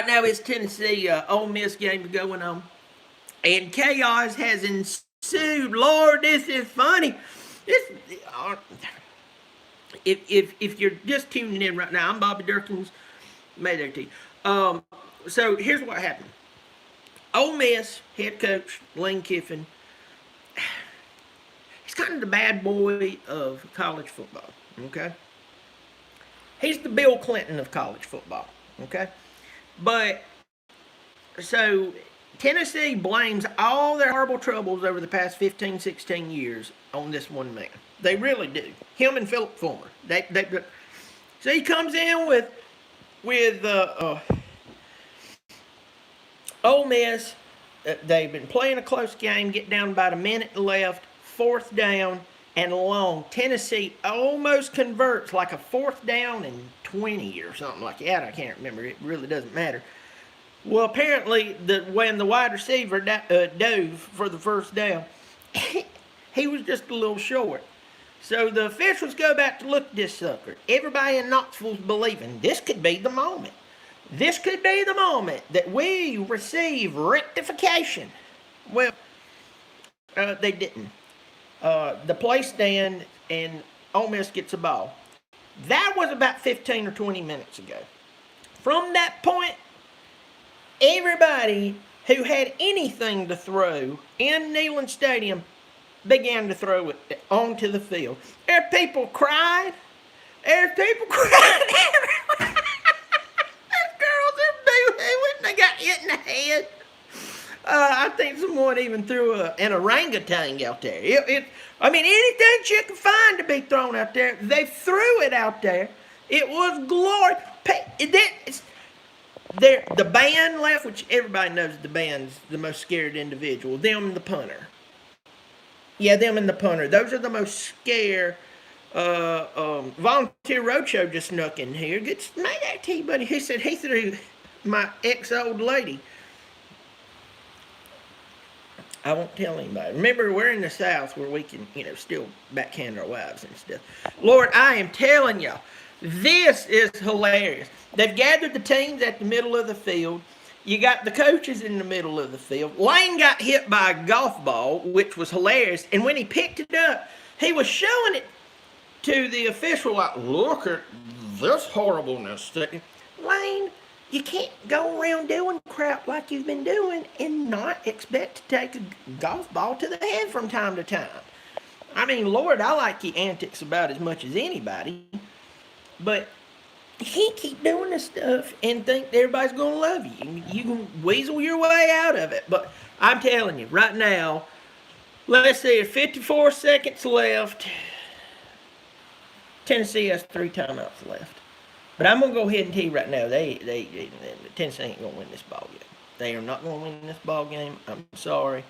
now it's Tennessee Ole Miss game going on, and chaos has ensued. Lord, this is funny. This, uh, if you're just tuning in right now, I'm Bobby Dirkens. May there to you. So here's what happened. Ole Miss head coach Lane Kiffin. He's kind of the bad boy of college football. Okay, he's the Bill Clinton of college football. Okay, but so Tennessee blames all their horrible troubles over the past 15, 16 years on this one man. They really do. Him and Philip Fulmer. So he comes in with Ole Miss. They've been playing a close game, get down about a minute left, fourth down and long. Tennessee almost converts like a fourth down and 20 or something like that. I can't remember. It really doesn't matter. Well, apparently, when the wide receiver dove for the first down, he was just a little short. So the officials go back to look at this sucker. Everybody in Knoxville's believing this could be the moment. This could be the moment that we receive rectification. Well, they didn't. The play stand and Ole Miss gets a ball. That was about 15 or 20 minutes ago. From that point, everybody who had anything to throw in Neyland Stadium began to throw it onto the field. There people cried. There's people crying. Girls are boo-hooing. They got hit in the head. I think someone even threw an orangutan out there. Anything you can find to be thrown out there, they threw it out there. It was glorious. The band left, which everybody knows the band's the most scared individual. Them and the punter. Yeah, them and the punter. Those are the most scared. Volunteer Roadshow just snuck in here. Made that to you, buddy. He said he threw my ex-old lady. I won't tell anybody. Remember, we're in the South where we can, still backhand our wives and stuff. Lord, I am telling y'all, this is hilarious. They've gathered the teams at the middle of the field. You got the coaches in the middle of the field. Lane got hit by a golf ball, which was hilarious. And when he picked it up, he was showing it to the official like, look at this horribleness. Lane, you can't go around doing crap like you've been doing and not expect to take a golf ball to the head from time to time. I mean, Lord, I like your antics about as much as anybody. But you can't keep doing this stuff and think everybody's going to love you. You can weasel your way out of it. But I'm telling you, right now, let's see, 54 seconds left. Tennessee has 3 timeouts left. But I'm going to go ahead and tell you right now, Tennessee ain't going to win this ball game. They are not going to win this ball game. I'm sorry.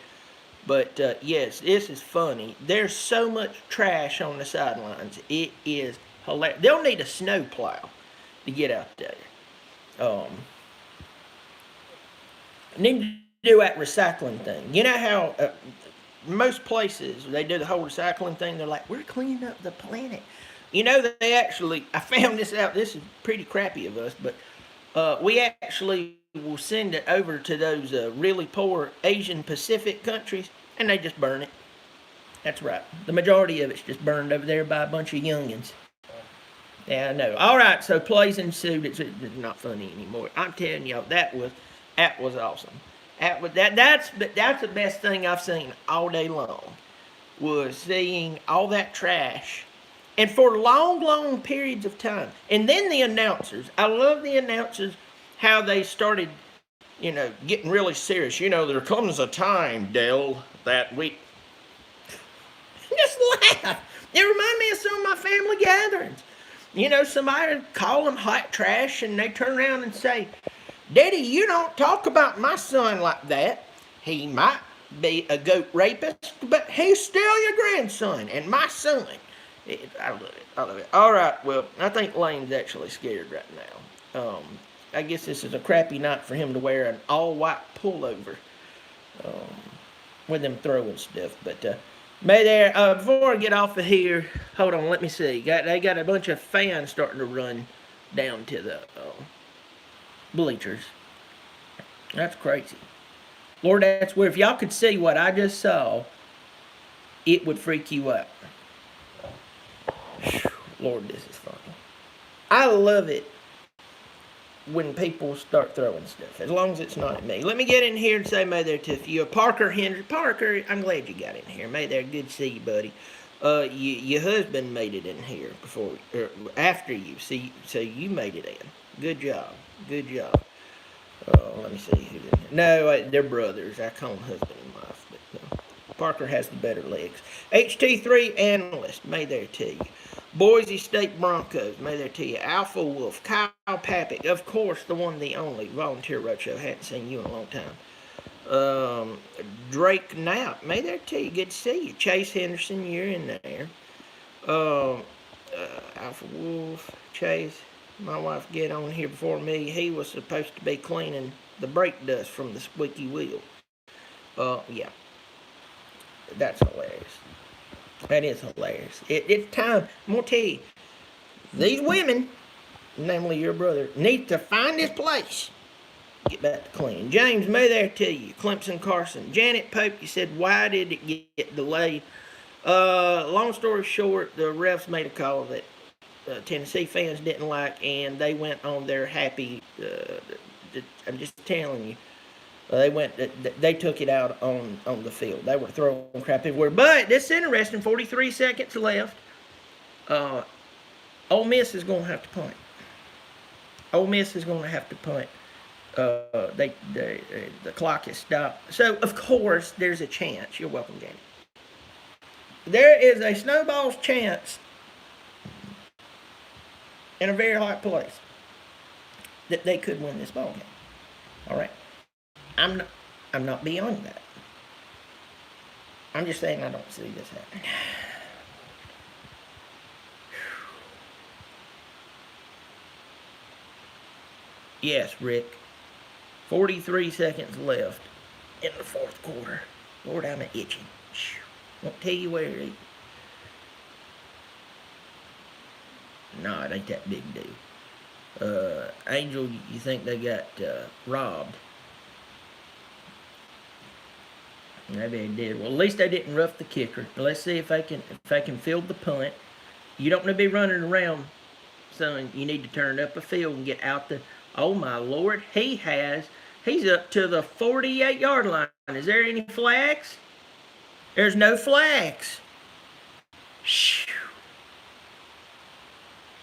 But, yes, this is funny. There's so much trash on the sidelines. It is hilarious. They'll need a snow plow to get out there. Need to do that recycling thing. You know how most places, they do the whole recycling thing. They're like, we're cleaning up the planet. They actually, I found this out. This is pretty crappy of us, but we actually will send it over to those really poor Asian Pacific countries, and they just burn it. That's right. The majority of it's just burned over there by a bunch of youngins. Yeah, I know. All right, so plays ensued. It's not funny anymore. I'm telling y'all, that was awesome. That's the best thing I've seen all day long, was seeing all that trash, and for long, long periods of time. And then the announcers. I love the announcers, how they started, getting really serious. There comes a time, Dale, that we just laugh. It reminds me of some of my family gatherings. Somebody would call them hot trash, and they turn around and say, Daddy, you don't talk about my son like that. He might be a goat rapist, but he's still your grandson and my son. I love it. All right, well, I think Lane's actually scared right now. I guess this is a crappy night for him to wear an all-white pullover with them throwing stuff, but before I get off of here, hold on, let me see. They got a bunch of fans starting to run down to the bleachers. That's crazy. Lord, that's where if y'all could see what I just saw, it would freak you out. Lord, this is funny. I love it when people start throwing stuff, as long as it's not at me. Let me get in here and say, may there to you. Parker Henry. Parker, I'm glad you got in here. May there, good to see you, buddy. Your husband made it in here before, or after you. See, so you made it in. Good job. Good job. Let me see who's in here. No, they're brothers. I call them husband and wife, but no. Parker has the better legs. HT3 analyst, may there to you. Boise State Broncos, may there to you. Alpha Wolf, Kyle Pappick, of course, the one, the only. Volunteer Roadshow, hadn't seen you in a long time. Drake Knapp, may there to you. Good to see you. Chase Henderson, you're in there. Alpha Wolf, Chase. My wife get on here before me. He was supposed to be cleaning the brake dust from the squeaky wheel. Yeah. That's hilarious. That is hilarious. It's time. I'm going to tell you, these women, namely your brother, need to find this place. Get back to clean. James, may there to you. Clemson Carson. Janet Pope, you said, why did it get delayed? Long story short, the refs made a call that Tennessee fans didn't like, and they went on their happy. I'm just telling you, they took it out on the field. They were throwing crap everywhere. But this is interesting. 43 seconds left. Ole Miss is going to have to punt. Ole Miss is going to have to punt. The clock is stopped. So of course there's a chance. You're welcome, Danny. There is a snowball's chance in a very hot place that they could win this ball game. All right, I'm not beyond that. I'm just saying I don't see this happening. Yes, Rick. 43 seconds left in the fourth quarter. Lord, I'm itching. Won't tell you where it is. No, it ain't that big deal. Angel, you think they got robbed? Maybe they did. Well, at least they didn't rough the kicker. Let's see if they can field the punt. You don't want to be running around, son. You need to turn up a field and get out the. Oh my Lord, he's up to the 48-yard line. Is there any flags? There's no flags. Shoo.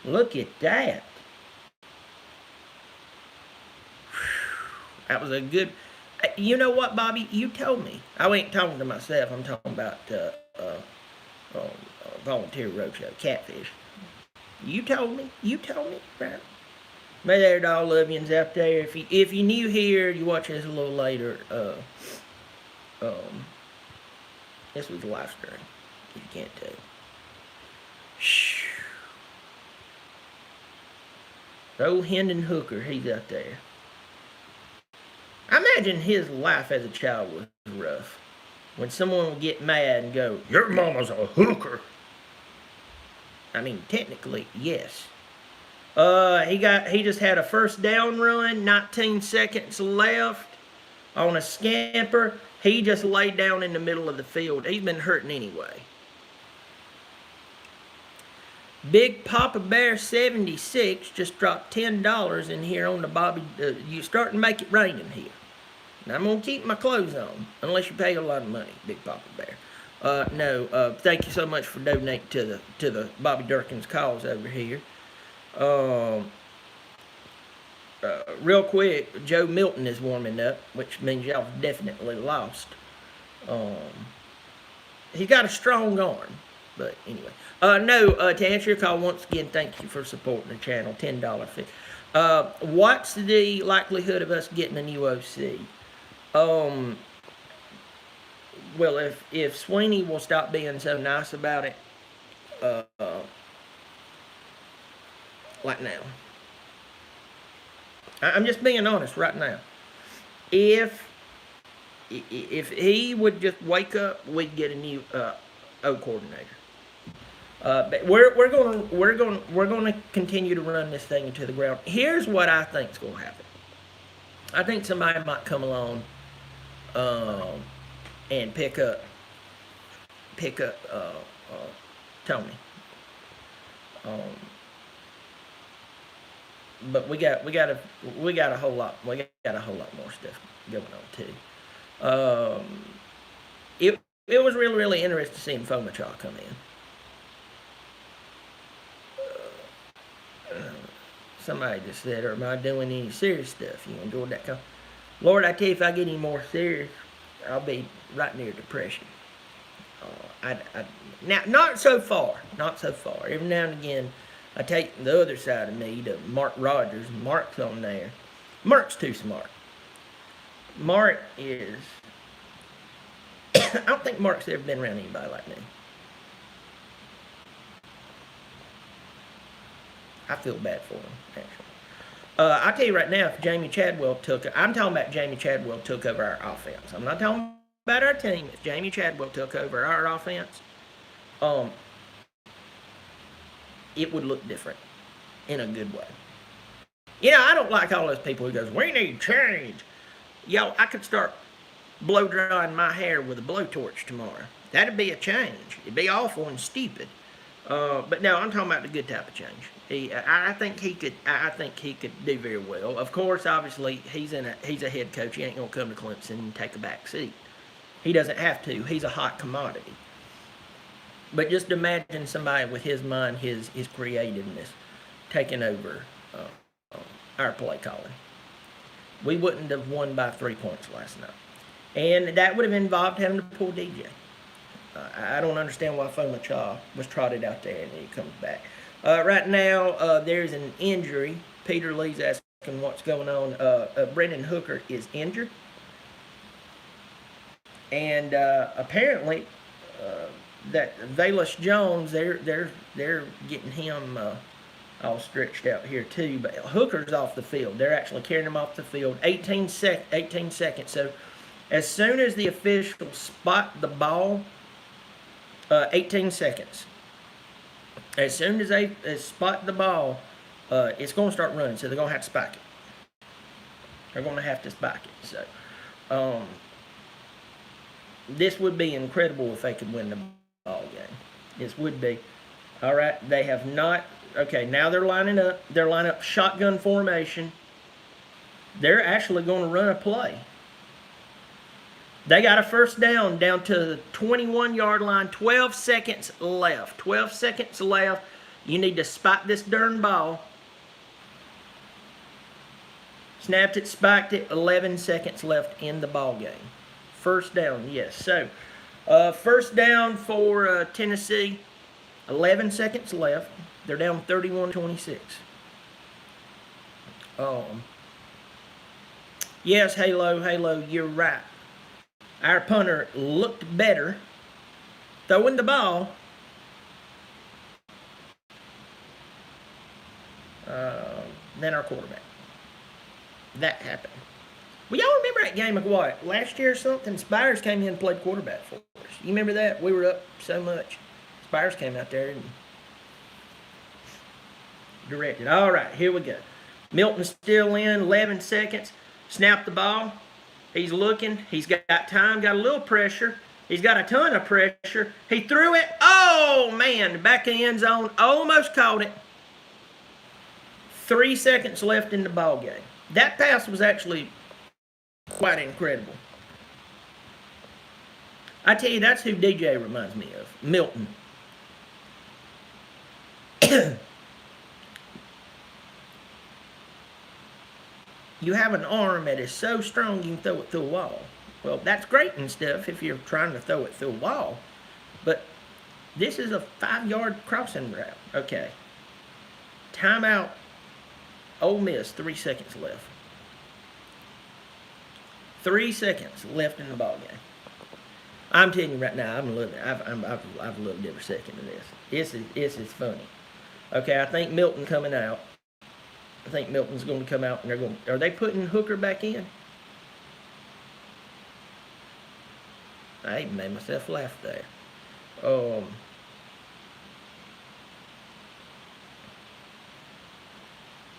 Look at that. That was a good. You know what, Bobby? You told me. I ain't talking to myself. I'm talking about Volunteer Roadshow, Catfish. You told me. Right? May there to all of yous out there. If you new here, you watching this a little later. This was a live stream. You can't tell. Shh. Old Hendon Hooker, he's out there. I imagine his life as a child was rough. When someone would get mad and go, "Your mama's a hooker." I mean, technically, yes. He just had a first down run, 19 seconds left on a scamper. He just laid down in the middle of the field. He's been hurting anyway. Big Papa Bear 76 just dropped $10 in here on the Bobby. You starting to make it rain in here. Now, I'm going to keep my clothes on, unless you pay a lot of money, Big Papa Bear. No, thank you so much for donating to the Bobby Dirkens cause over here. Real quick, Joe Milton is warming up, which means y'all definitely lost. He got a strong arm, but anyway. To answer your call, once again, thank you for supporting the channel, $10 fee. What's the likelihood of us getting a new OC? Well, if Sweeney will stop being so nice about it, like now. I'm just being honest right now. If he would just wake up, we'd get a new O coordinator. But we're going to continue to run this thing into the ground. Here's what I think is going to happen. I think somebody might come along um, and pick up Tony. Um, but we got a whole lot more stuff going on too. It it was really interesting seeing Fomachaw come in. Somebody just said, "Am I doing any serious stuff? You enjoyed that? Lord, I tell you, if I get any more serious, I'll be right near depression." Now, not so far, not so far. Every now and again, I take the other side of me to Mark Rogers. Mark's on there. Mark's too smart. Mark is. I don't think Mark's ever been around anybody like me. I feel bad for him, actually. I tell you right now, if Jamie Chadwell I'm talking about Jamie Chadwell took over our offense. I'm not talking about our team. If Jamie Chadwell took over our offense, um, it would look different in a good way. You know, I don't like all those people who goes, "We need change." Yo, I could start blow drying my hair with a blowtorch tomorrow. That'd be a change. It'd be awful and stupid. But no, I'm talking about the good type of change. I think he could. I think he could do very well. Of course, obviously, he's a head coach. He ain't gonna come to Clemson and take a back seat. He doesn't have to. He's a hot commodity. But just imagine somebody with his mind, his creativeness, taking over our play calling. We wouldn't have won by 3 points last night, and that would have involved having to pull DJ. I don't understand why Fomachaw was trotted out there and he comes back. Right now, there's an injury. Peter Lee's asking what's going on. Brendan Hooker is injured, and apparently that Valus Jones, they're getting him all stretched out here too. But Hooker's off the field. They're actually carrying him off the field. 18 seconds. So as soon as the officials spot the ball, 18 seconds. As soon as they spot the ball, it's going to start running, so they're going to have to spike it. They're going to have to spike it. So, this would be incredible if they could win the ball game. This would be. All right, they have not. Okay, now they're lining up. They're lining up shotgun formation. They're actually going to run a play. They got a first down to the 21-yard line. 12 seconds left. 12 seconds left. You need to spike this darn ball. Snapped it, spiked it. 11 seconds left in the ball game. First down, yes. So, first down for Tennessee. 11 seconds left. They're down 31-26. Yes, Halo, you're right. Our punter looked better throwing the ball than our quarterback. That happened. Well, y'all remember that game of what? Last year or something? Spires came in and played quarterback for us. You remember that? We were up so much. Spires came out there and directed. All right, here we go. Milton's still in, 11 seconds. Snap the ball. He's looking. He's got time, got a little pressure. He's got a ton of pressure. He threw it. Oh, man, back in the end zone. Almost caught it. 3 seconds left in the ball game. That pass was actually quite incredible. I tell you, that's who DJ reminds me of. Milton. You have an arm that is so strong you can throw it through a wall. Well, that's great and stuff if you're trying to throw it through a wall. But this is a 5-yard crossing route. Okay. Timeout. Ole Miss, 3 seconds left. 3 seconds left in the ball game. I'm telling you right now, I'm loving it. I've loved every second of this. This is funny. Okay, I think Milton coming out. I think Milton's going to come out, and are they putting Hooker back in? I even made myself laugh there.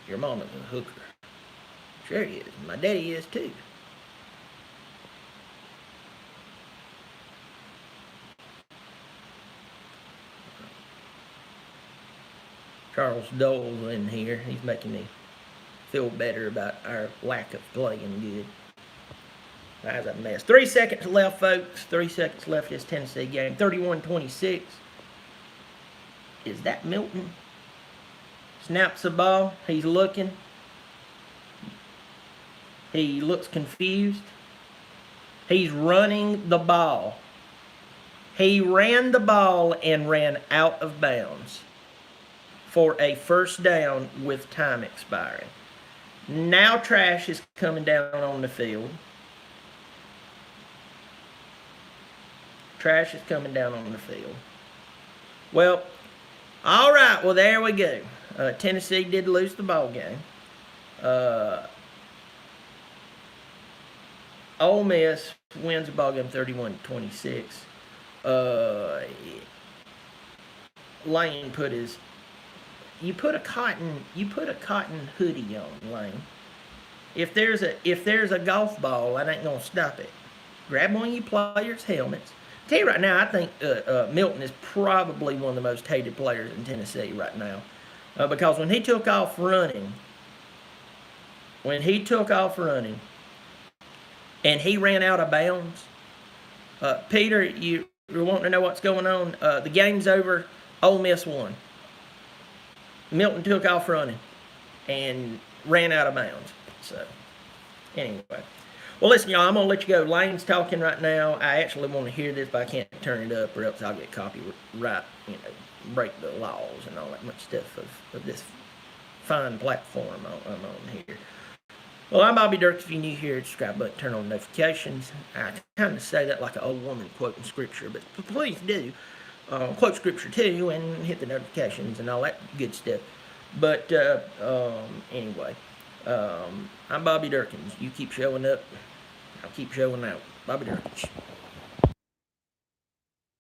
Your mama's a hooker. Sure he is. My daddy is too. Charles Dole's in here. He's making me feel better about our lack of playing good. That's a mess. 3 seconds left, folks. 3 seconds left this Tennessee game. 31-26. Is that Milton? Snaps the ball. He's looking. He looks confused. He's running the ball. He ran the ball and ran out of bounds for a first down with time expiring. Now trash is coming down on the field. Trash is coming down on the field. Well, all right. Well, there we go. Tennessee did lose the ball game. Ole Miss wins the ball game 31-26. Lane put his. You put a cotton hoodie on, Lane. If there's a golf ball, that ain't gonna stop it. Grab one of you players' helmets. Tell you right now, I think Milton is probably one of the most hated players in Tennessee right now, because when he took off running, and he ran out of bounds, Peter, you're wanting to know what's going on? The game's over. Ole Miss won. Milton took off running and ran out of bounds. So, anyway. Well, listen, y'all, I'm going to let you go. Lane's talking right now. I actually want to hear this, but I can't turn it up or else I'll get copyright, break the laws and all that much stuff of this fine platform I'm on here. Well, I'm Bobby Dirkens. If you're new here, subscribe button, turn on notifications. I kind of say that like an old woman quoting scripture, but please do. Quote scripture too and hit the notifications and all that good stuff. But anyway, I'm Bobby Dirkens. You keep showing up, I'll keep showing out. Bobby Dirkens.